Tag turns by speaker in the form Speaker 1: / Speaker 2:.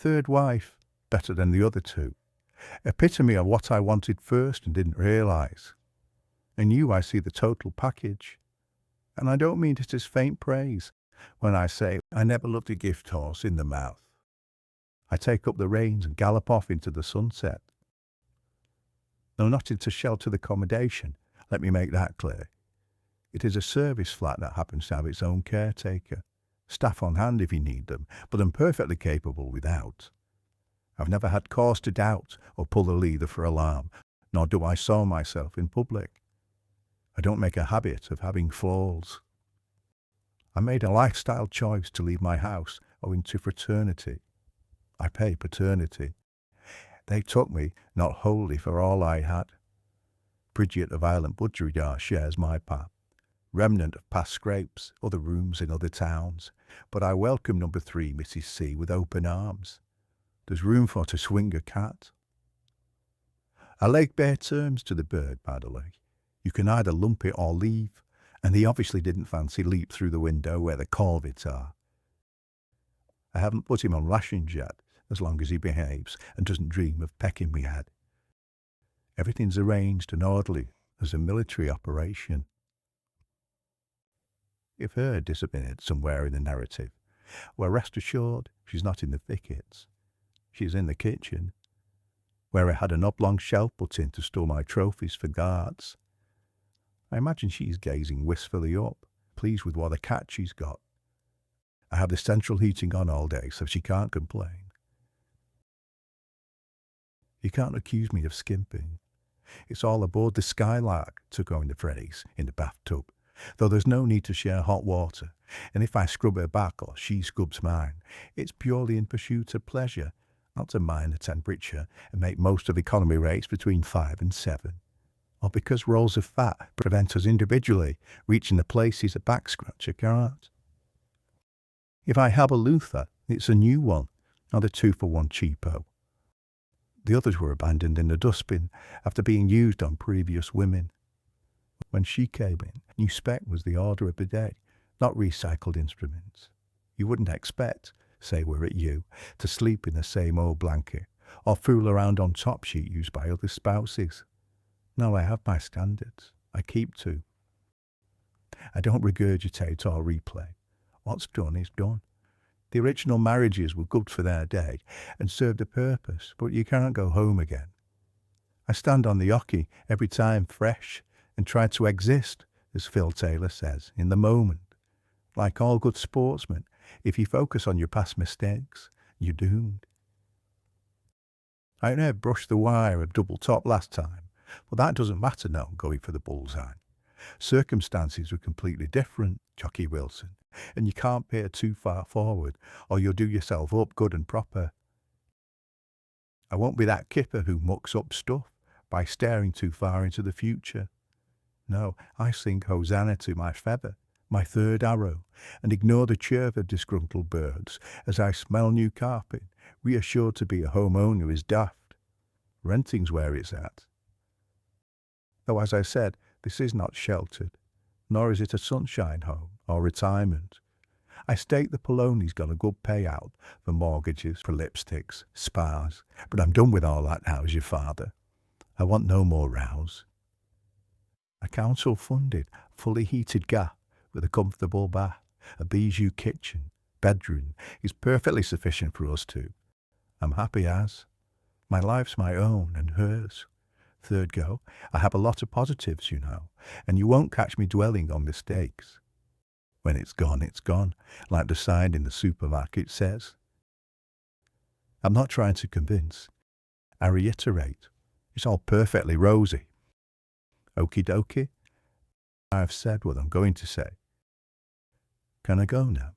Speaker 1: third wife, better than the other two. Epitome of what I wanted first and didn't realise. In you I see the total package. And I don't mean it as faint praise when I say I never loved a gift horse in the mouth. I take up the reins and gallop off into the sunset. No, not into sheltered accommodation, let me make that clear. It is a service flat that happens to have its own caretaker. Staff on hand if you need them, but I'm perfectly capable without. I've never had cause to doubt or pull the lever for alarm, nor do I soil myself in public. I don't make a habit of having flaws. I made a lifestyle choice to leave my house owing to fraternity. I pay paternity. They took me not wholly for all I had. Bridget of Island Budgeryar shares my path. Remnant of past scrapes, other rooms in other towns, but I welcome number 3, Mrs. C, with open arms. There's room for to swing a cat. I laid bare terms to the bird, by the way. You can either lump it or leave, and he obviously didn't fancy leap through the window where the corvids are. I haven't put him on rations yet, as long as he behaves and doesn't dream of pecking me head. Everything's arranged and orderly as a military operation. You've heard disappeared somewhere in the narrative. Well, rest assured, she's not in the thickets. She's in the kitchen, where I had an oblong shelf put in to store my trophies for guards. I imagine she's gazing wistfully up, pleased with what a cat she's got. I have the central heating on all day, so she can't complain. You can't accuse me of skimping. It's all aboard the Skylark, to coin the phrase, in the bathtub, though there's no need to share hot water, and if I scrub her back or she scrubs mine, it's purely in pursuit of pleasure, not to mind the temperature and make most of economy rates between 5 and 7, or because rolls of fat prevent us individually reaching the places a back scratcher can't. If I have a Luther, it's a new one, not a 2-for-1 cheapo. The others were abandoned in the dustbin after being used on previous women. When she came in, new spec was the order of the day, not recycled instruments. You wouldn't expect, say we're at you, to sleep in the same old blanket or fool around on top sheet used by other spouses. No, I have my standards. I keep to. I don't regurgitate or replay. What's done is done. The original marriages were good for their day and served a purpose, but you can't go home again. I stand on the hockey every time fresh and try to exist, as Phil Taylor says, in the moment. Like all good sportsmen, if you focus on your past mistakes, you're doomed. I near brushed the wire of double top last time, but that doesn't matter now, going for the bullseye. Circumstances were completely different, Jockey Wilson, and you can't peer too far forward, or you'll do yourself up good and proper. I won't be that kipper who mucks up stuff by staring too far into the future. No, I sing Hosanna to my feather, my third arrow, and ignore the chirp of disgruntled birds as I smell new carpet, reassured to be a homeowner is daft. Renting's where it's at. Though, as I said, this is not sheltered, nor is it a sunshine home or retirement. I state the Poloni's got a good payout for mortgages, for lipsticks, spas, but I'm done with all that now as your father. I want no more rows. A council-funded, fully heated gaff with a comfortable bath, a bijou kitchen, bedroom is perfectly sufficient for us two. I'm happy as. My life's my own and hers. Third go, I have a lot of positives, you know, and you won't catch me dwelling on mistakes. When it's gone, like the sign in the supermarket says. I'm not trying to convince. I reiterate, it's all perfectly rosy. Okie dokie, I've said what I'm going to say. Can I go now?